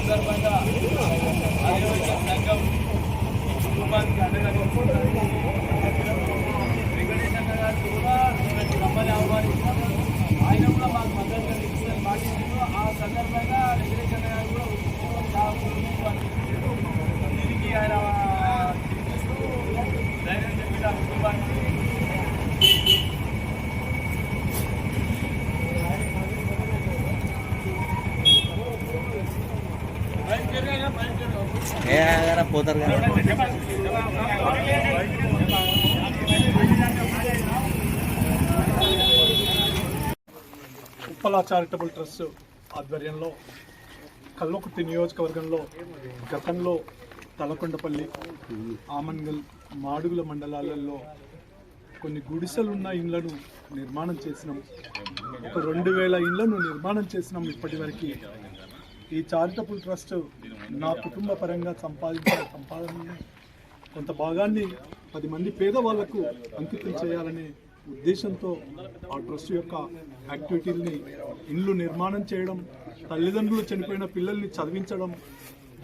సందర్భంగా ఆర్యవైశ్య సంఘం కుటుంబానికి అండగా వెంకటేశ్వర గారికి కూడా రమ్మని ఆహ్వానించాం. ఆయన కూడా మాకు మద్దతుగా ఇస్తారని మాట్లాడుతూ ఆ సందర్భంగా వెంకటేశ్వర గారు కూడా దీనికి ఆయన ధైర్యం చెప్పి ఆ కుటుంబానికి పోతారు. ఉప్పల చారిటబుల్ ట్రస్ట్ ఆధ్వర్యంలో కల్వకుర్తి నియోజకవర్గంలో గతంలో తలకొండపల్లి, ఆమన్గల్, మాడుగుల మండలాలలో కొన్ని గుడిసెలున్న ఇండ్లను నిర్మాణం చేసినాం. ఒక 2000 ఇండ్లను నిర్మాణం చేసినాం ఇప్పటివరకు. ఈ చారిటబుల్ ట్రస్ట్ నా కుటుంబ పరంగా సంపాదించిన సంపాదనని కొంత భాగాన్ని 10 మంది పేదవాళ్లకు అంకితం చేయాలనే ఉద్దేశంతో ఆ ట్రస్ట్ యొక్క యాక్టివిటీల్ని ఇండ్లు నిర్మాణం చేయడం, తల్లిదండ్రులు చనిపోయిన పిల్లల్ని చదివించడం,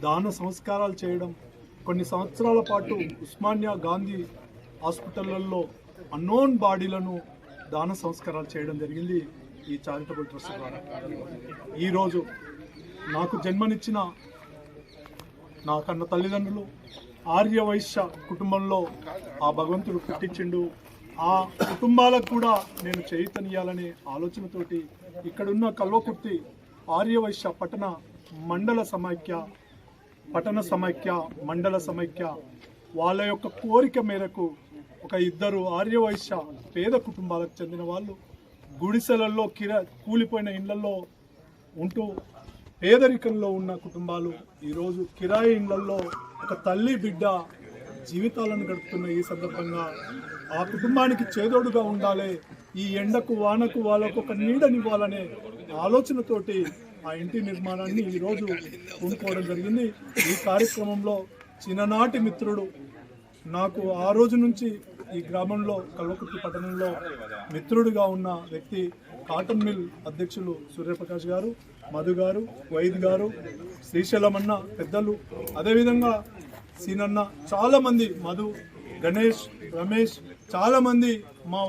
దాన సంస్కారాలు చేయడం, కొన్ని సంవత్సరాల పాటు ఉస్మానియా గాంధీ హాస్పిటళ్లలో అన్నోన్ బాడీలను దాన సంస్కారాలు చేయడం జరిగింది ఈ చారిటబుల్ ట్రస్ట్ ద్వారా. ఈరోజు నాకు జన్మనిచ్చిన నా కన్న తల్లిదండ్రులు ఆర్యవైశ్య కుటుంబంలో ఆ భగవంతుడు పుట్టించిండు. ఆ కుటుంబాలకు కూడా నేను చైతన్యాలనే ఆలోచనతోటి ఇక్కడున్న కల్వకుర్తి ఆర్యవైశ్య పట్టణ సమైక్య మండల సమైక్య వాళ్ళ యొక్క కోరిక మేరకు ఒక 2 ఆర్యవైశ్య పేద కుటుంబాలకు చెందిన వాళ్ళు గుడిసెలలో కూలిపోయిన ఇళ్లలో ఉంటూ పేదరికంలో ఉన్న కుటుంబాలు ఈరోజు కిరాయి ఇళ్లలో ఒక తల్లి బిడ్డ జీవితాలను గడుపుతున్న ఈ సందర్భంగా ఆ కుటుంబానికి చేదోడుగా ఉండాలి, ఈ ఎండకు వానకు వాళ్ళకు ఒక నీడనివ్వాలనే ఆలోచనతోటి ఆ ఇంటి నిర్మాణాన్ని ఈరోజు పూనుకోవడం జరిగింది. ఈ కార్యక్రమంలో చిన్ననాటి మిత్రుడు, నాకు ఆ రోజు నుంచి ఈ గ్రామంలో కల్వకుర్తి పట్టణంలో మిత్రుడిగా ఉన్న వ్యక్తి కాటన్ మిల్ అధ్యక్షులు సూర్యప్రకాష్ గారు, మధు గారు, వైద్ గారు, శ్రీశైలమన్న పెద్దలు, అదేవిధంగా సీనన్న, చాలామంది, మధు, గణేష్, రమేష్, చాలామంది మా